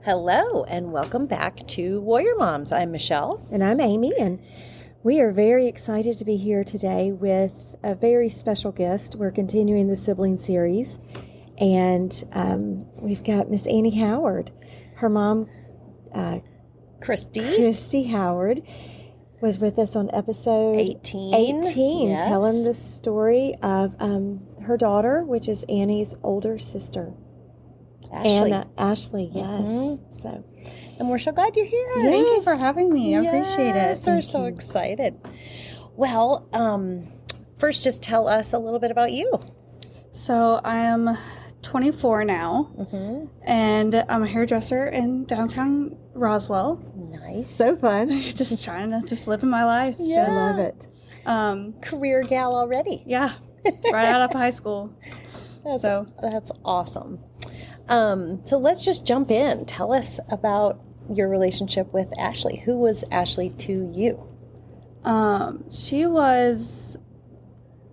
Hello, and welcome back to Warrior Moms. I'm Michelle. And I'm Amy, and we are very excited to be here today with a very special guest. We're continuing the Sibling series, and we've got Miss Annie Howard. Her mom, Christi Howard, was with us on episode 18. Yes. Telling the story of her daughter, which is Annie's older sister. Ashley, yes. Mm-hmm. And we're so glad you're here. Yes. Thank you for having me. I appreciate it. We're so excited. Well, first, just tell us a little bit about you. So I am 24 now, and I'm a hairdresser in downtown Roswell. Nice. So fun. Just trying to just living my life. Yeah. I love it. Career gal already. Yeah. Right out of high school. That's awesome. So let's just jump in. Tell us about your relationship with Ashley. Who was Ashley to you? She was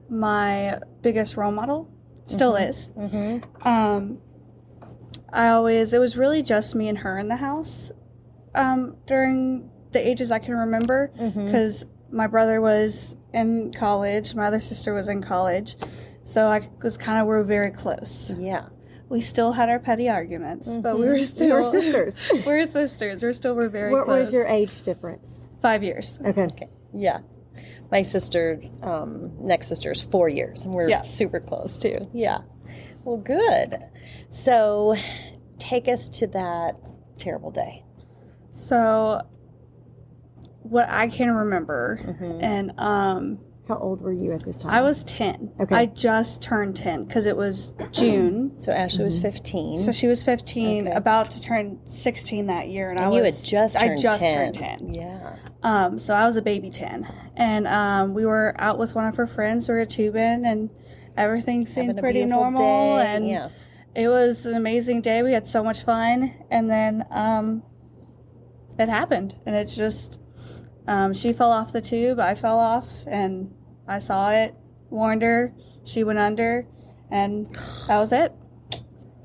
my biggest role model. Still is. Mm-hmm. It was really just me and her in the house during the ages I can remember, because my brother was in college, my other sister was in college, so I was kind of, we were very close. Yeah. We still had our petty arguments, but we were sisters. We're sisters. We're very what close. What was your age difference? 5 years. Okay. Yeah. My sister, next sister is 4 years, and we're super close too. Yeah. Well, good. So take us to that terrible day. So what I can remember, and how old were you at this time? I was 10. Okay. I just turned 10 because it was June. So Ashley was 15. So she was 15, about to turn 16 that year, and you had just turned 10. Turned 10. Yeah. So I was a baby 10, and we were out with one of her friends. We were tubing, and everything seemed pretty normal, and it was an amazing day. We had so much fun, and then it happened, and it's just. She fell off the tube, I fell off, and I saw it, warned her, she went under, and that was it.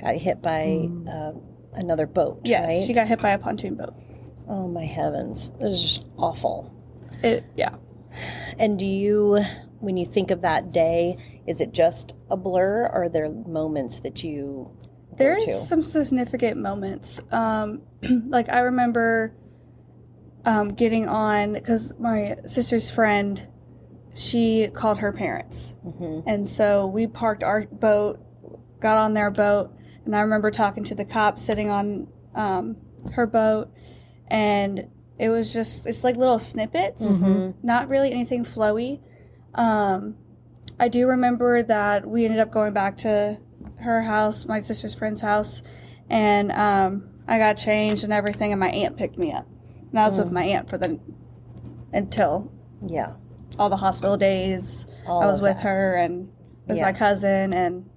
Got hit by another boat, yes, right? She got hit by a pontoon boat. Oh, my heavens. It was just awful. Yeah. And when you think of that day, is it just a blur, or are there moments that you There's some significant moments. Like, I remember... getting on, because my sister's friend, she called her parents. And so we parked our boat, got on their boat, and I remember talking to the cop sitting on her boat, and it was just, it's like little snippets, not really anything flowy. I do remember that we ended up going back to her house, my sister's friend's house, and I got changed and everything, and my aunt picked me up. And I was with my aunt until all the hospital days. I was with her and with my cousin, and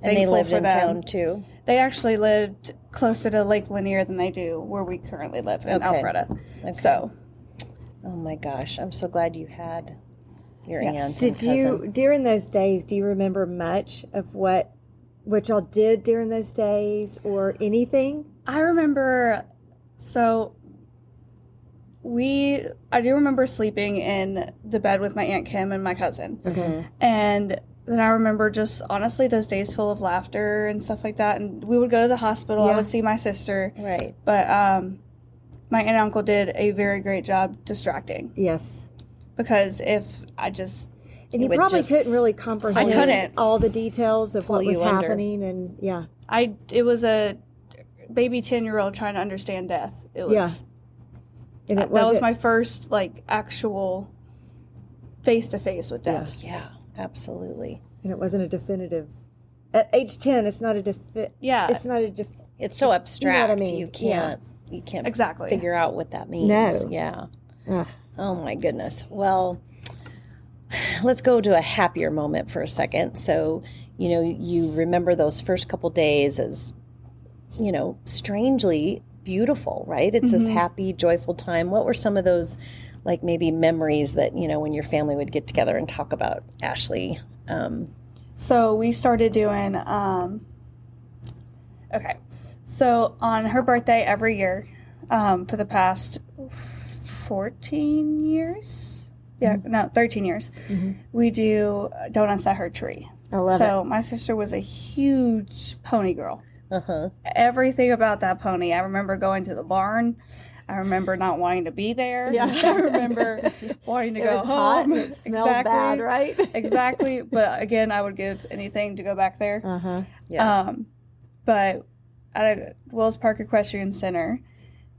they lived in town too. They actually lived closer to Lake Lanier than they do where we currently live in Alpharetta. Okay. So, oh my gosh, I'm so glad you had your aunt. Did you during those days? Do you remember much of what y'all did during those days, or anything? I remember. So. I do remember sleeping in the bed with my Aunt Kim and my cousin. And then I remember just, honestly, those days full of laughter and stuff like that. And we would go to the hospital. I would see my sister. Right. But my aunt and uncle did a very great job distracting. Yes. Because if I just... And you probably couldn't really comprehend all the details of what was happening. And it was a baby 10-year-old trying to understand death. It was... Yeah. And that was my first, actual face-to-face with death. Yeah, absolutely. And it wasn't a definitive... At age 10, it's not a it's not a... It's so abstract. You know what I mean? You can't exactly figure out what that means. No. Yeah. Oh, my goodness. Well, let's go to a happier moment for a second. So, you remember those first couple days as, strangely... beautiful, right? It's this happy, joyful time. What were some of those, maybe memories that, when your family would get together and talk about Ashley? So we started doing, So on her birthday every year, for the past 14 years, 13 years, we do donuts at her tree. I love So my sister was a huge pony girl. Everything about that pony. I remember going to the barn. I remember not wanting to be there. Yeah. I remember wanting to It go was home. hot and it smelled bad, right? Exactly. But again, I would give anything to go back there. Yeah. But at Wills Park Equestrian Center,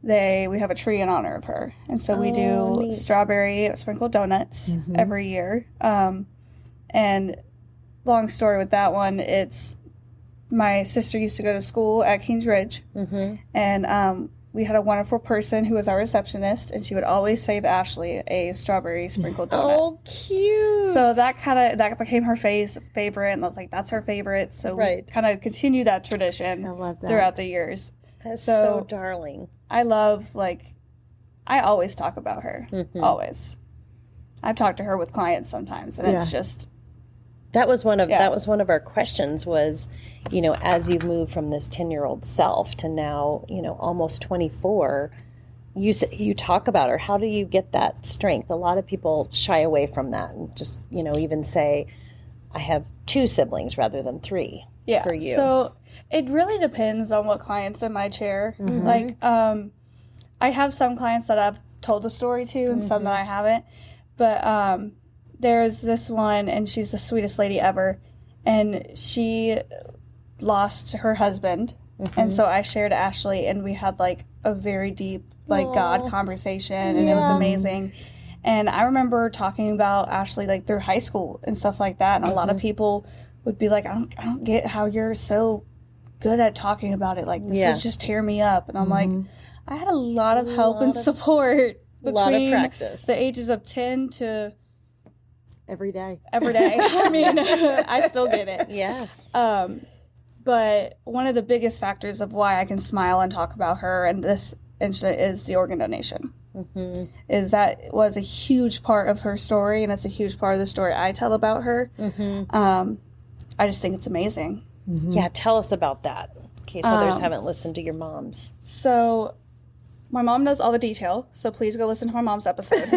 we have a tree in honor of her. And so we do neat. strawberry sprinkled donuts every year. And long story with that one, it's my sister used to go to school at Kings Ridge. And we had a wonderful person who was our receptionist, and she would always save Ashley a strawberry sprinkled donut. Oh, cute. So that became her favorite, and I was like, that's her favorite. So we kind of continue that tradition I love that. throughout the years. That's so darling. I love, I always talk about her. Always. I've talked to her with clients sometimes, and it's just... That was one of our questions was, as you move from this 10-year-old self to now, almost 24, you talk about her. How do you get that strength? A lot of people shy away from that and just, even say, I have 2 siblings rather than 3 for you. So it really depends on what client's in my chair. I have some clients that I've told the story to and some that I haven't. But there's this one, and she's the sweetest lady ever, and she lost her husband, and so I shared Ashley, and we had a very deep God conversation, and it was amazing. And I remember talking about Ashley through high school and stuff like that, and a lot of people would be like, I don't get how you're so good at talking about it. This would just tear me up. And I'm like, I had a lot of help and support between practice. The ages of 10 to every day. I mean, I still get it. Yes. But one of the biggest factors of why I can smile and talk about her and this incident is the organ donation. Is that it was a huge part of her story, and it's a huge part of the story I tell about her. I just think it's amazing. Yeah, tell us about that in case others haven't listened to your mom's. So my mom knows all the detail, so please go listen to my mom's episode.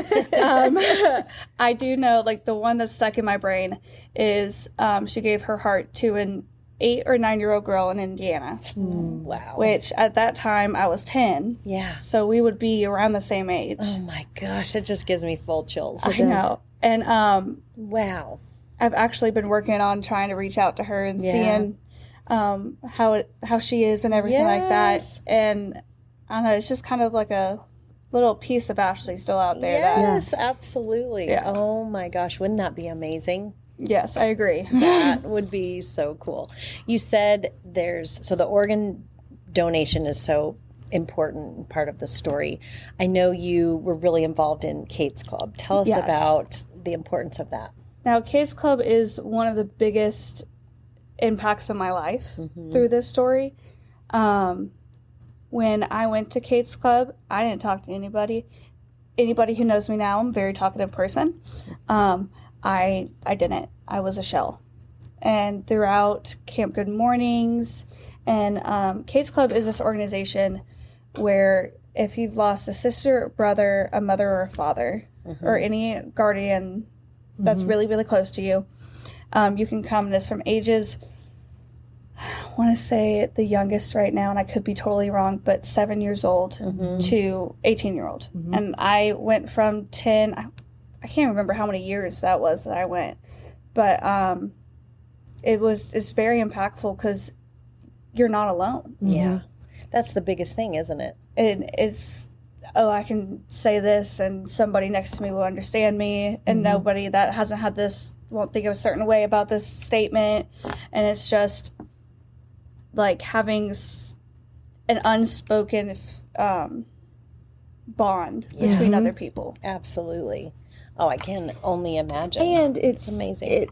I do know, the one that's stuck in my brain is she gave her heart to an 8 or 9-year-old girl in Indiana. Wow. Which, at that time, I was 10. Yeah. So we would be around the same age. Oh, my gosh. It just gives me full chills. I know. And wow. I've actually been working on trying to reach out to her and seeing how she is and everything like that. And I don't know, it's just kind of like a little piece of Ashley still out there. Yes, absolutely. Yeah. Oh my gosh, wouldn't that be amazing? Yes, I agree. That would be so cool. You said so the organ donation is so important part of the story. I know you were really involved in Kate's Club. Tell us about the importance of that. Now, Kate's Club is one of the biggest impacts of my life through this story. When I went to Kate's Club, I didn't talk to anybody. Anybody who knows me now, I'm a very talkative person. I didn't. I was a shell. And throughout Camp Good Mornings, and Kate's Club is this organization where if you've lost a sister, brother, a mother, or a father, or any guardian that's really, really close to you, you can come. This from ages, I want to say the youngest right now, and I could be totally wrong, but 7 years old to 18-year-old. And I went from 10, I can't remember how many years that was that I went, but it's very impactful because you're not alone. Yeah. That's the biggest thing, isn't it? And it's, I can say this and somebody next to me will understand me, and nobody that hasn't had this won't think of a certain way about this statement. And it's just having an unspoken bond between other people. Absolutely. Oh, I can only imagine. And it's amazing.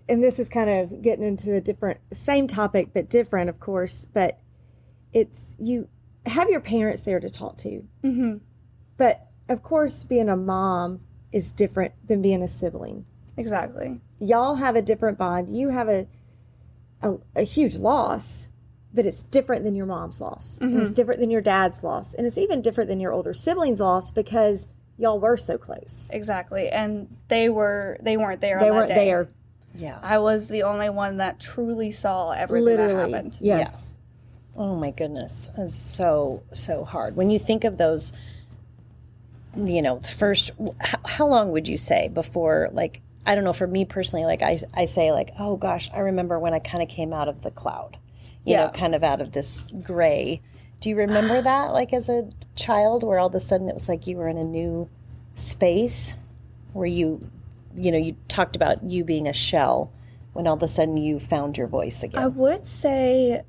And this is kind of getting into a same topic, but different, of course. But it's, you have your parents there to talk to. But, of course, being a mom is different than being a sibling. Exactly. Y'all have a different bond. You have a huge loss. but it's different than your mom's loss. And it's different than your dad's loss. And it's even different than your older siblings' loss because y'all were so close. Exactly. And they weren't there on that day. They weren't there. Yeah. I was the only one that truly saw everything that happened. Yes. Yeah. Oh my goodness. It's so hard. When you think of those, first, how long would you say before, like, I don't know, for me personally, like I say like, oh gosh, I remember when I kind of came out of the cloud, you know, kind of out of this gray. Do you remember that, like as a child, where all of a sudden it was like you were in a new space where you talked about you being a shell, when all of a sudden you found your voice again? I would say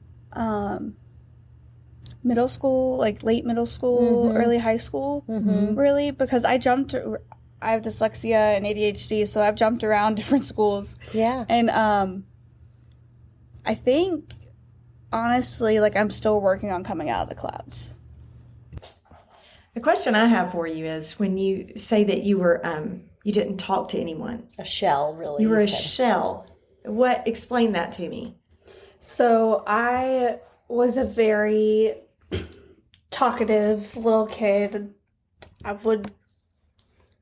middle school, like late middle school, early high school, really, because I have dyslexia and ADHD, so I've jumped around different schools. Yeah. And I think, honestly, like I'm still working on coming out of the clouds. The question I have for you is, when you say that you were, you didn't talk to anyone. A shell, really. You were a shell. Explain that to me. So I was a very talkative little kid. I would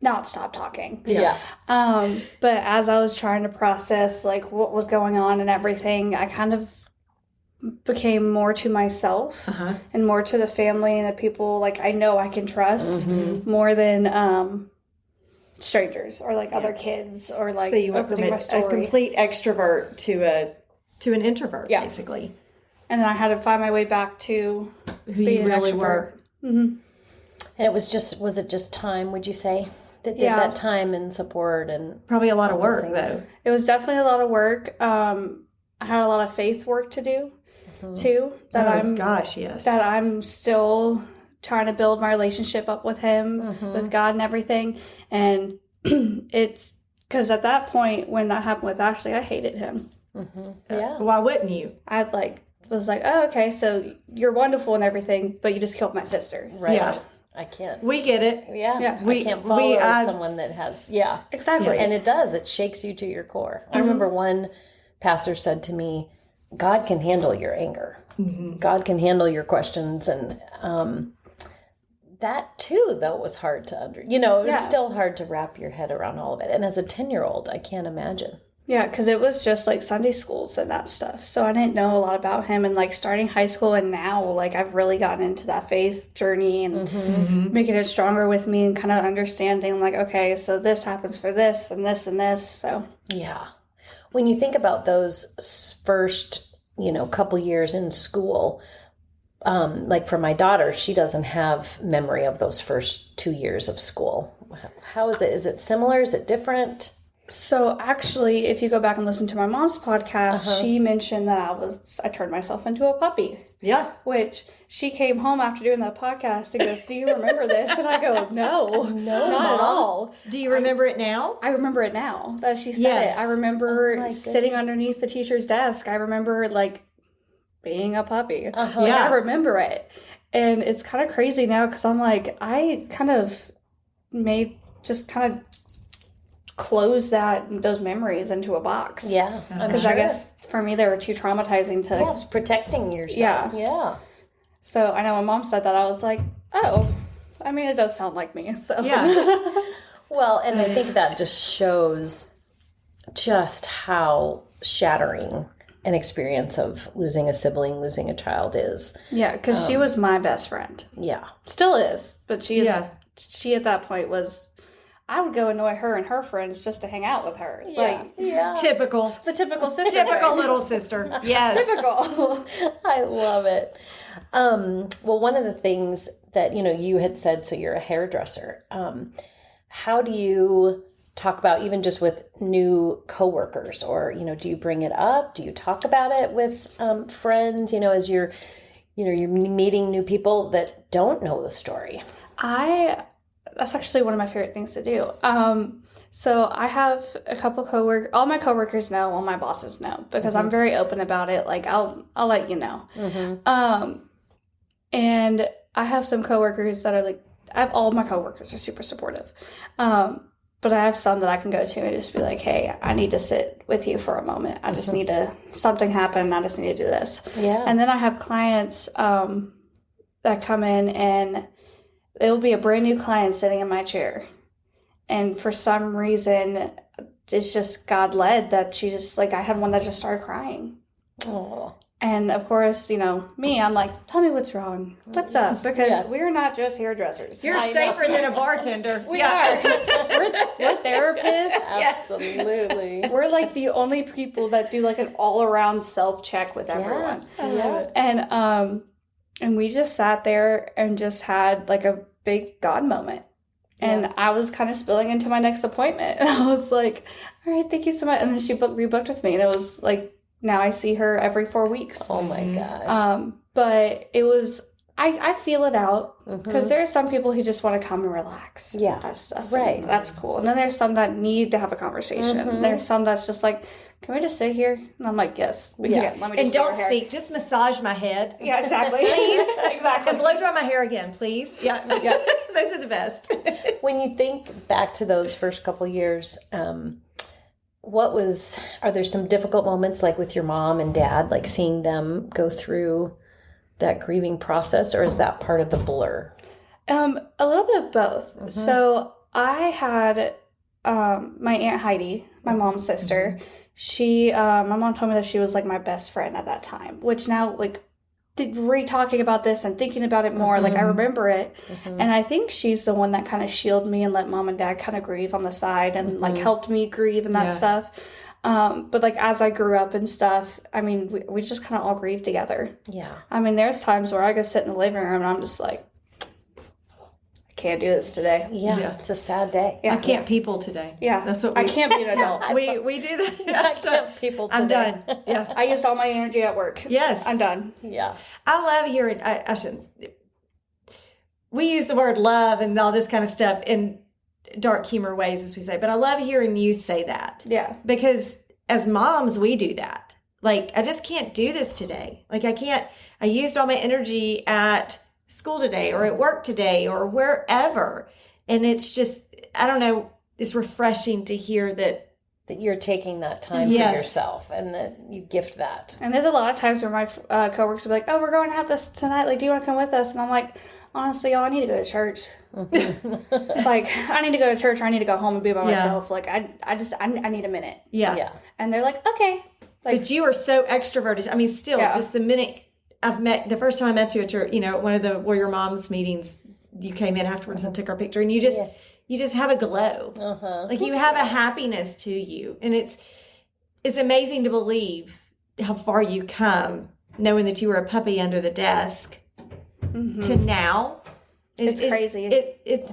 not stop talking. Yeah. But as I was trying to process like what was going on and everything, I kind of became more to myself and more to the family and the people like I know I can trust more than strangers or like other kids, or like So you went from opening my a story. complete extrovert to an introvert, basically. And then I had to find my way back to Who you really were. And was it just time, would you say, that did that time and support? And Probably a lot of all those work, things? though. It was definitely a lot of work. I had a lot of faith work to do too. That I'm still trying to build my relationship up with Him, with God and everything. And it's because at that point when that happened with Ashley, I hated him. Yeah. Why wouldn't you? I was like, oh, okay, so you're wonderful and everything, but you just killed my sister. Right. Yeah. I can't. We get it. Yeah. I can't follow someone that has, Exactly. And it does. It shakes you to your core. I remember one pastor said to me, God can handle your anger. God can handle your questions. And that too, though, was hard to it was still hard to wrap your head around all of it. And as a 10-year-old, I can't imagine. Yeah, because it was just like Sunday schools and that stuff. So I didn't know a lot about him. And like starting high school and now, like I've really gotten into that faith journey and making it stronger with me and kind of understanding like, okay, so this happens for this and this and this. So yeah. When you think about those first, couple years in school, like for my daughter, she doesn't have memory of those first 2 years of school. How is it? Is it similar? Is it different? So actually, if you go back and listen to my mom's podcast, she mentioned that I turned myself into a puppy. Yeah. Which she came home after doing that podcast and goes, do you remember this? And I go, no, not at all. Do you remember it now? I remember it now that she said it. I remember sitting underneath the teacher's desk. I remember like being a puppy. I remember it. And it's kind of crazy now because I'm like, I kind of close those memories into a box. Yeah. Because I guess for me they were too traumatizing to... Yeah, it was protecting yourself. Yeah. So I know when Mom said that, I was like, oh, I mean, it does sound like me. So Yeah. Well, and I think that just shows just how shattering an experience of losing a sibling, losing a child is. Yeah, because she was my best friend. Yeah. Still is. But she at that point was... I would go annoy her and her friends just to hang out with her. Typical. The typical sister. Typical little sister. Yes. Typical. I love it. Well, one of the things that, you had said, so you're a hairdresser. How do you talk about, even just with new coworkers, or, do you bring it up? Do you talk about it with friends, as you're meeting new people that don't know the story? That's actually one of my favorite things to do. So I have a couple all my coworkers know, all my bosses know, because I'm very open about it. Like I'll let you know. And I have some coworkers that are like, all of my coworkers are super supportive. but I have some that I can go to and just be like, hey, I need to sit with you for a moment. I just need to, something happened. I just need to do this. Yeah. And then I have clients that come in, and it will be a brand new client sitting in my chair. And for some reason, it's just God led that she just, like, I had one that just started crying. Oh. And of course, you know, me, I'm like, tell me what's wrong. What's up? Because we're not just hairdressers. You're safer than a bartender. We are. We're therapists. Absolutely. We're like the only people that do like an all-around self-check with everyone. I love it. And we just sat there and just had like a big God moment. And I was kind of spilling into my next appointment. And I was like, all right, thank you so much. And then she rebooked with me. And it was like, now I see her every 4 weeks. Oh my gosh. But it was, I feel it out. Because there are some people who just want to come and relax. Yeah. That stuff. Right. And that's cool. And then there's some that need to have a conversation. There's some that's just like, can we just sit here? And I'm like, yes, we can. Let me just And don't speak. Just massage my head. Yeah, exactly. Please. Exactly. And blow dry my hair again, please. Yeah. Those are the best. When you think back to those first couple years, are there some difficult moments like with your mom and dad, like seeing them go through that grieving process, or is that part of the blur? A little bit of both. So I had my Aunt Heidi, my mom's sister. She, my mom told me that she was like my best friend at that time, which now like re-talking about this and thinking about it more, like I remember it. And I think she's the one that kind of shielded me and let mom and dad kind of grieve on the side and like helped me grieve and that stuff. But like as I grew up and stuff, I mean, we just kind of all grieved together. Yeah. I mean, there's times where I go sit in the living room and I'm just like, I can't do this today. Yeah. It's a sad day. I can't people today. Yeah. That's what I can't be an adult. we do that. I can't people today. I'm done. Yeah. I used all my energy at work. Yes. I'm done. Yeah. I love hearing, I shouldn't, we use the word love and all this kind of stuff in dark humor ways, as we say, but I love hearing you say that. Yeah. Because as moms, we do that. Like, I just can't do this today. Like, I used all my energy at school today or at work today or wherever. And it's just, I don't know, it's refreshing to hear that you're taking that time for yourself and that you gift that. And there's a lot of times where my coworkers will be like, oh, we're going out this tonight. Like, do you want to come with us? And I'm like, honestly, y'all, I need to go to church. Like, I need to go to church or I need to go home and be by myself. Like, I need a minute. Yeah. And they're like, okay. Like, but you are so extroverted. I mean, still, just the minute the first time I met you at your, one of the Warrior Moms meetings, you came in afterwards and took our picture, and you just have a glow. Like, you have a happiness to you. And it's amazing to believe how far you come, knowing that you were a puppy under the desk to now. It's crazy.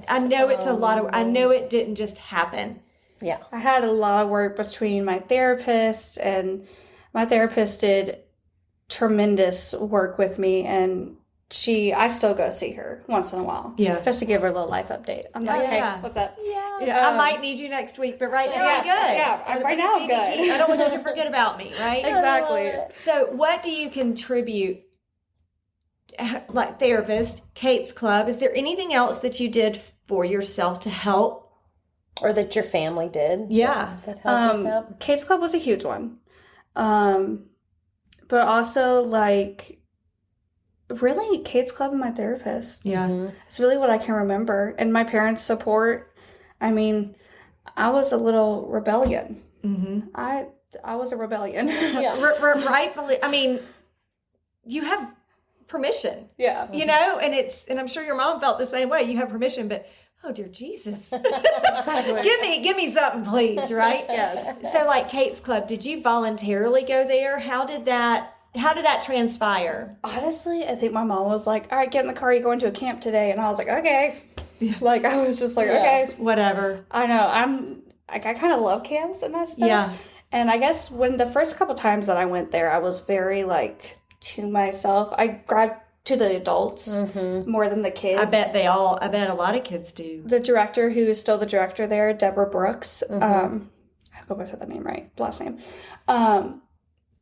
I know it's a lot of, I know it didn't just happen. Yeah. I had a lot of work between my therapist, and my therapist did tremendous work with me, and I still go see her once in a while. Yeah. Just to give her a little life update. I'm like, hey, what's up? Yeah. I might need you next week, but right now I'm good. Yeah, right now I'm good. I don't want you to forget about me, right? Exactly. So what do you contribute, like therapist, Kate's Club? Is there anything else that you did for yourself to help? Or that your family did? Yeah. That helped with that? Kate's Club was a huge one. But also, like, really, Kate's Club and my therapist. Yeah. It's really what I can remember. And my parents' support. I mean, I was a little rebellion. I was a rebellion. Yeah. Rightfully, I mean, you have permission. Yeah. And I'm sure your mom felt the same way. You have permission, but oh dear Jesus. Exactly. Give me something, please, right? Yes. So like Kate's Club, did you voluntarily go there? How did that transpire? Honestly, I think my mom was like, all right, get in the car, you're going to a camp today. And I was like, okay. Like, I was just like, okay. Whatever. I know. I kind of love camps and that stuff. Yeah. And I guess when the first couple times that I went there, I was very like to myself. I grabbed to the adults more than the kids. I bet a lot of kids do. The director, who is still the director there, Deborah Brooks, I hope I said that name right, last name.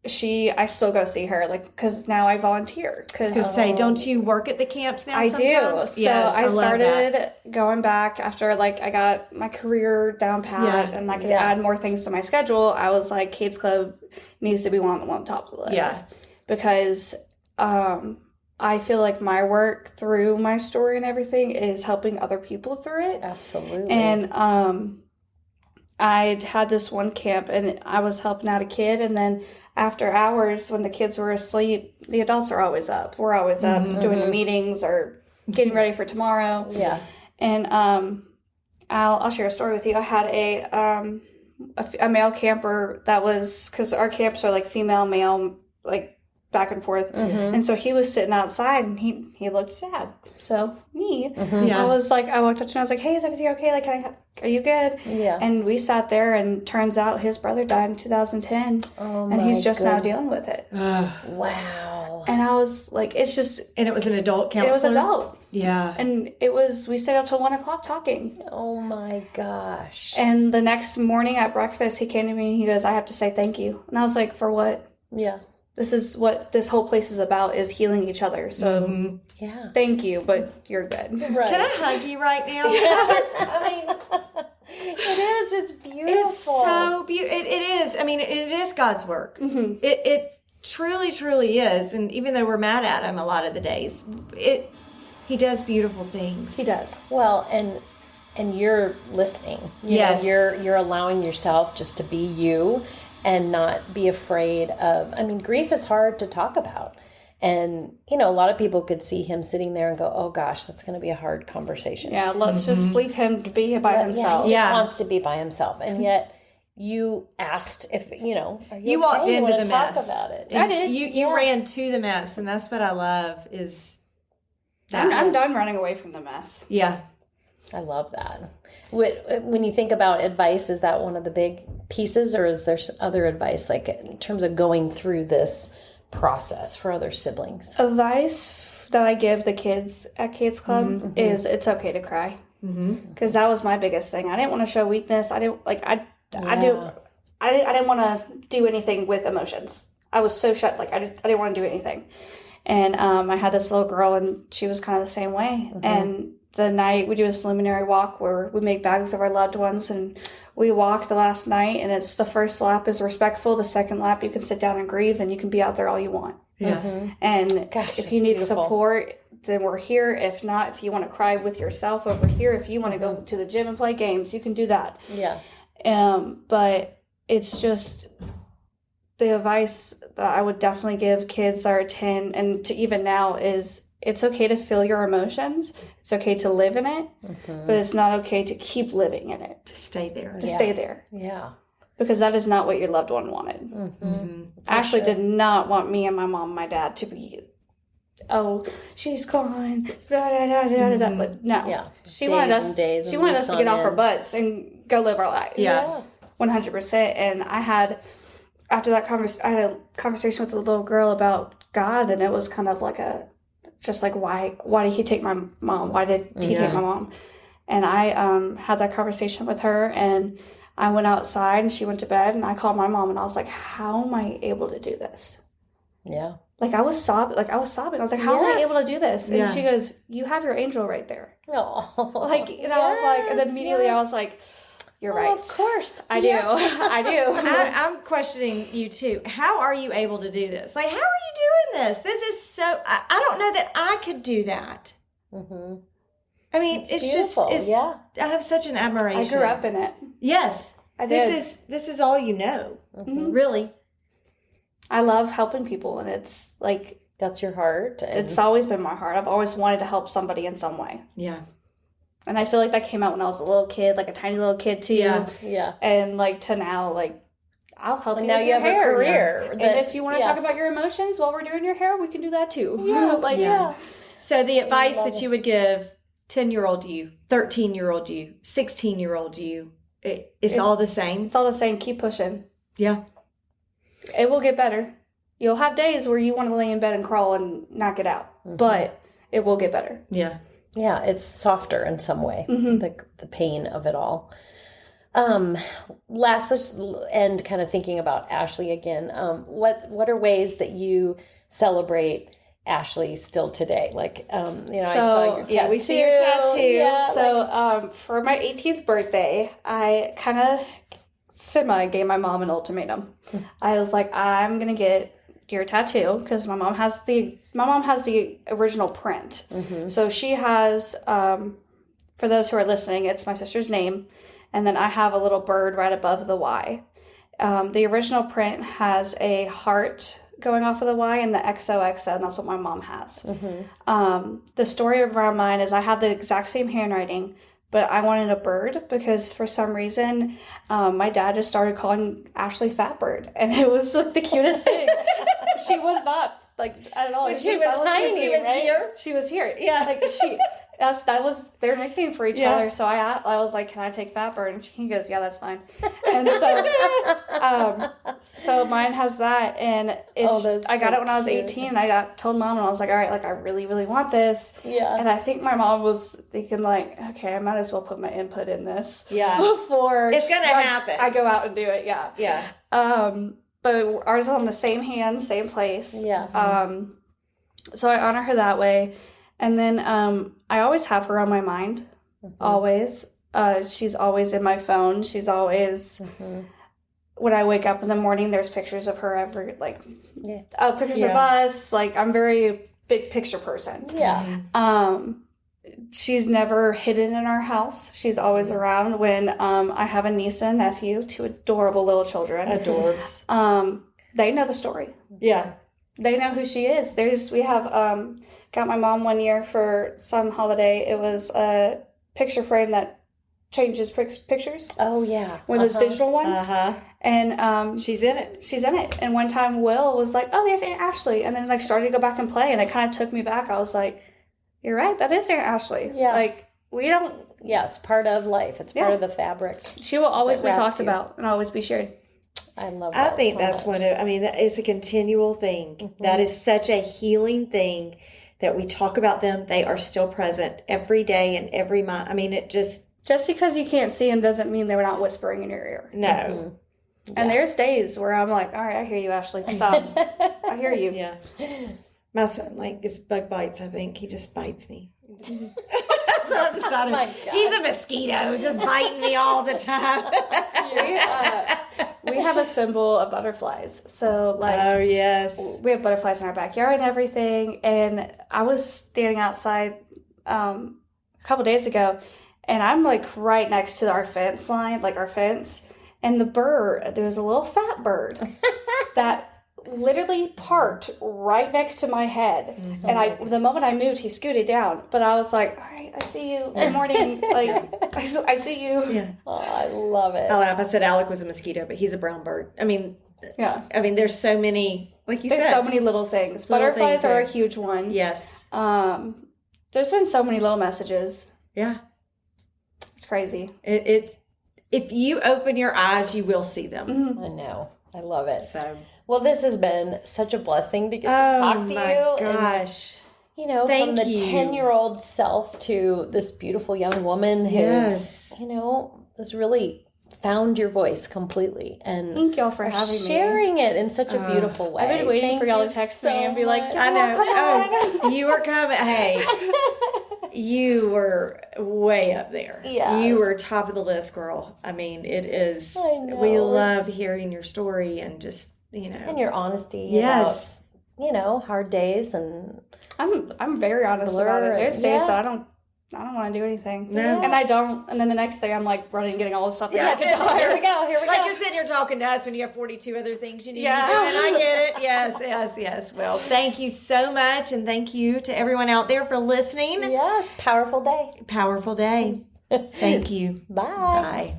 I still go see her, like, because now I volunteer. Don't you work at the camps now? I sometimes? do. So yes, I started that. going back after, like, I got my career down pat and I could add more things to my schedule. I was like, Kate's Club needs to be one on top of the list. Yeah. Because I feel like my work through my story and everything is helping other people through it. Absolutely. And I had this one camp and I was helping out a kid, and then after hours when the kids were asleep, the adults are always up. We're always up doing the meetings or getting ready for tomorrow. Yeah. And I'll share a story with you. I had a male camper that was, because our camps are like female, male, like back and forth. And so he was sitting outside and he looked sad. So I was like, I walked up to him, I was like, hey, is everything okay? Like, are you good? Yeah. And we sat there, and turns out his brother died in 2010. And he's just now dealing with it. Wow. And I was like, it's just. And it was an adult counselor? It was adult. Yeah. And we stayed up till 1:00 talking. Oh my gosh. And the next morning at breakfast, he came to me and he goes, I have to say thank you. And I was like, for what? Yeah. This is what this whole place is about, is healing each other. So thank you, but you're good. Right. Can I hug you right now? Yes. I mean, it is. It's beautiful. it's so beautiful. It is. I mean, it is God's work. It truly, truly is. And even though we're mad at him a lot of the days, he does beautiful things. He does. Well, and you're listening. You know, you're allowing yourself just to be you and not be afraid of, I mean, grief is hard to talk about. And, you know, a lot of people could see him sitting there and go, oh gosh, that's going to be a hard conversation. Yeah, let's just leave him to be by himself. He just wants to be by himself. And yet you asked if, you know, are you okay? walked into the mess. Talk about it. I did. You ran to the mess. And that's what I love is that. I'm done running away from the mess. Yeah. I love that. When you think about advice, is that one of the big pieces, or is there other advice, like in terms of going through this process for other siblings? Advice that I give the kids at Kate's Club is it's okay to cry. Because that was my biggest thing. I didn't want to show weakness. I didn't want to do anything with emotions. I was so shut. Like I didn't want to do anything. And I had this little girl, and she was kind of the same way. And the night we do a preliminary walk where we make bags of our loved ones, and we walk the last night, and it's the first lap is respectful. The second lap, you can sit down and grieve, and you can be out there all you want. Yeah. And Gosh, if you need beautiful. support, then we're here. If not, if you want to cry with yourself, over here. If you want to go to the gym and play games, you can do that. Yeah. But it's just the advice that I would definitely give kids that are 10 and to even now is it's okay to feel your emotions. It's okay to live in it, but it's not okay to keep living in it. To stay there. To stay there. Yeah. Because that is not what your loved one wanted. Ashley did not want me and my mom and my dad to be, oh, she's gone. Da, da, da, da, da. Like, no. Yeah. She wanted us to get off our butts and go live our lives. Yeah. 100%. And I had, after that I had a conversation with a little girl about God, and it was kind of like why did he take my mom? Why did he take my mom? And I had that conversation with her, and I went outside and she went to bed, and I called my mom and I was like, how am I able to do this? Yeah. Like I was sobbing. I was like, how am I able to do this? And she goes, you have your angel right there. Oh. Like, and I was like, and immediately I was like, you're right. Of course. I do. I do. I'm questioning you too. How are you able to do this? Like, how are you doing this? This is so, I don't know that I could do that. I mean, it's beautiful. Just, I have such an admiration. I grew up in it. Yes. I did. This is all you know. Really. I love helping people, and it's like, that's your heart. It's always been my heart. I've always wanted to help somebody in some way. Yeah. And I feel like that came out when I was a little kid, like a tiny little kid too. Yeah. And like to now, like I'll help you now with you your have hair. a career. And if you want to talk about your emotions while we're doing your hair, we can do that too. So the advice that you would give 10-year-old you, 13-year-old you, 16-year-old you, it's all the same. It's all the same. Keep pushing. Yeah. It will get better. You'll have days where you want to lay in bed and crawl and not get out, but it will get better. Yeah. Yeah, it's softer in some way, the pain of it all. Last, let's end kind of thinking about Ashley again. What are ways that you celebrate Ashley still today? Like, I saw your tattoo. We see your tattoo. Yeah, so for my 18th birthday, I kind of gave my mom an ultimatum. I was like, I'm gonna get your tattoo because my mom has the original print. So she has, for those who are listening, it's my sister's name, and then I have a little bird right above the Y. The original print has a heart going off of the Y and the XOXO, and that's what my mom has. The story around mine is I have the exact same handwriting, but I wanted a bird because for some reason my dad just started calling Ashley Fatbird, and it was like the cutest thing. She was not like at all. She was tiny. She was here. She was here. Yeah. Like that was their nickname for each other. So I was like, "Can I take Fatbird?" And he goes, "Yeah, that's fine." And so, so mine has that, and I got it when I was 18, and I told Mom, and I was like, "All right, like I really, really want this." Yeah. And I think my mom was thinking like, "Okay, I might as well put my input in this." Yeah. Before it's gonna happen. I go out and do it. Yeah. Yeah. But ours is on the same hand, same place. Yeah. So I honor her that way. And then I always have her on my mind. Always. She's always in my phone. She's always... When I wake up in the morning, there's pictures of her every, pictures of us. Like, I'm very big picture person. Yeah. She's never hidden in our house. She's always around. When I have a niece and a nephew, two adorable little children. Adorbs. They know the story. Yeah. They know who she is. We have got my mom one year for some holiday. It was a picture frame that changes pictures. Oh yeah. One of those digital ones. And she's in it. She's in it. And one time Will was like, "Oh, there's Aunt Ashley," and then like started to go back and play, and it kind of took me back. I was like, "You're right. That is Aunt Ashley." Yeah. Like we don't. Yeah, it's part of life. It's part of the fabric. She will always be talked about and always be shared. I love that. I think that's one of, that is a continual thing. That is such a healing thing that we talk about them. They are still present every day and every month. I mean, it just because you can't see them doesn't mean they're not whispering in your ear. No. And there's days where I'm like, all right, I hear you, Ashley. Stop. I hear you. Yeah. My son, like, his bug bites, I think. He just bites me. That's what I've decided. He's a mosquito, just biting me all the time. We have a symbol of butterflies. So, like, oh, yes. We have butterflies in our backyard and everything. And I was standing outside a couple days ago, and I'm like right next to our fence line, like our fence. And there was a little fat bird that literally parked right next to my head. And the moment I moved, he scooted down. But I was like, all right, I see you. Good morning. Like, I see you. Yeah. Oh, I love it. I laugh. I said Alec was a mosquito, but he's a brown bird. I mean, there's so many, like you said. There's so many little things. Butterflies are a huge one. Yes. There's been so many little messages. Yeah. It's crazy. If you open your eyes, you will see them. I know. I love it. So, well, this has been such a blessing to get to talk to you. Oh, my gosh. And, from the 10-year-old self to this beautiful young woman who's, has really found your voice completely. And thank y'all for having me. Sharing it in such a beautiful way. I've been waiting for y'all to text me and be like, I know. Oh, you were coming. Hey. You were way up there. Yeah. You were top of the list, girl. I mean, it is. I know. We love hearing your story and just, and your honesty. Yes. About, hard days, and I'm very honest about it. There's days that I don't want to do anything. No. And I don't. And then the next day I'm like running, getting all this stuff. Yeah. Here we go. Like you're sitting here talking to us when you have 42 other things you need to do. And I get it. Yes. Well, thank you so much. And thank you to everyone out there for listening. Yes. Powerful day. Powerful day. Thank you. Bye. Bye.